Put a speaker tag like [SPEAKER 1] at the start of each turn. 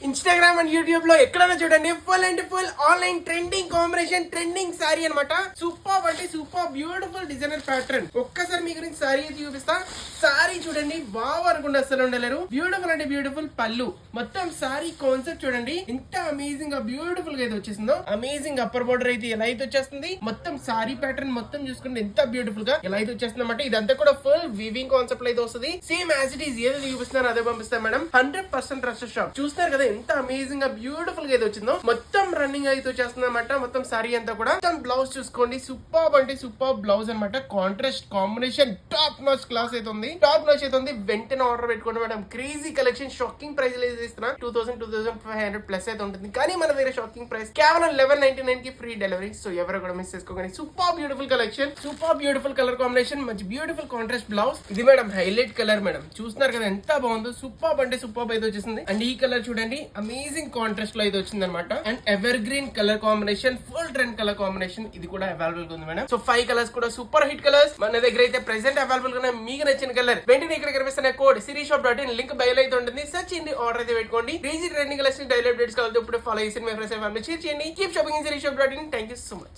[SPEAKER 1] Instagram and YouTube లో ఎక్కడైనా చూడండి full and full online trending combination trending sorry అనమాట. సూపర్ అంటే సూపర్ బ్యూటిఫుల్ డిజైనర్ ప్యాటర్న్. ఒక్కసారి మీ గురించి సారీ అయితే చూపిస్తా. సారీ చూడండి వావ్ అనుకుంటే అసలు ఉండలేరు. బ్యూటిఫుల్ అంటే బ్యూటిఫుల్ పళ్ళు. మొత్తం సారీ కాన్సెప్ట్ చూడండి ఎంత అమేజింగ్ గా బ్యూటిఫుల్ గా అయితే వచ్చేసిందో. అమేజింగ్ అప్పర్ బోర్డర్ అయితే ఎలా అయితే వచ్చేస్తుంది. మొత్తం సారీ ప్యాటర్న్ మొత్తం చూసుకుంటే ఎంత బ్యూటిఫుల్ గా ఎలా అయితే వచ్చేస్తుంది అనమాట. ఇదంతా కూడా ఫుల్ వీవింగ్ కాన్సెప్ట్ లో అయితే వస్తుంది. సేమ్ యాజ్ ఇట్ ఈస్ ఏదో చూపిస్తున్నారు అదే పంపిస్తాం మేడం. 100% trusted shop. చూస్తున్నారు కదా ఎంత అమేజింగ్ గా బ్యూటిఫుల్ గా అయితే వచ్చిందో. మొత్తం రన్నింగ్ అయితే వచ్చేస్తుంది అనమాట. మొత్తం సారీ అంతా కూడా. మొత్తం బ్లౌజ్ చూసుకోండి సూపర్ అంటే సూపర్ బ్లౌజ్ అనమాట. Contrast combination top notch class అయితే ఉంది. టాప్ నాచ్ అయితే ఉంది. వెంటనే ఆర్డర్ పెట్టుకోండి madam. Crazy collection shocking price ఇస్తున్నా. 2000-2500 ప్లస్ అయితే ఉంటుంది. కానీ మన దగ్గర షాకింగ్ ప్రైస్ కేవలం 1199 కి ఫ్రీ డెలివరీ. సో ఎవరు కూడా మిస్ చేసుకోకండి. Super beautiful collection. Super beautiful colour combination. మంచి బ్యూటిఫుల్ కాంట్రాస్ట్ బ్లౌజ్. ఇది మేడం హైలైట్ కలర్ మేడం. చూస్తున్నారు కదా ఎంత బాగుందో. సూపర్ అంటే సూపర్ అయితే వచ్చేసింది. అండ్ ఈ కలర్ చూడండి అమేజింగ్ కాంట్రాస్ట్ లో అయితే వచ్చింది అనమాట. And ever green colour combination full trend colour combination. ఇది కూడా అవైలబుల్ గా ఉంది మేడం. సో 5 కలర్స్ కూడా సూపర్ హిట్ కలర్స్ మన దగ్గర అయితే ప్రెసెంట్ అవైలబుల్ గా మీకు నచ్చిన కలర్ వెంటనే ఇక్కడ కనిపిస్తున్న కోడ్ సిరీషాప్.in లింక్ బయలు అయితే ఉంటుంది. సెర్చ్ చేయండి ఆర్డర్ అయితే పెట్టుకోండి. Crazy trending collection daily updates కావాలి ఇప్పుడు ఫాలో చేసి మీ ఫ్రెండ్స్ ఫ్యామిలీ షేర్ చేయండి. Keep shopping in Sirishop in. Thank you so much.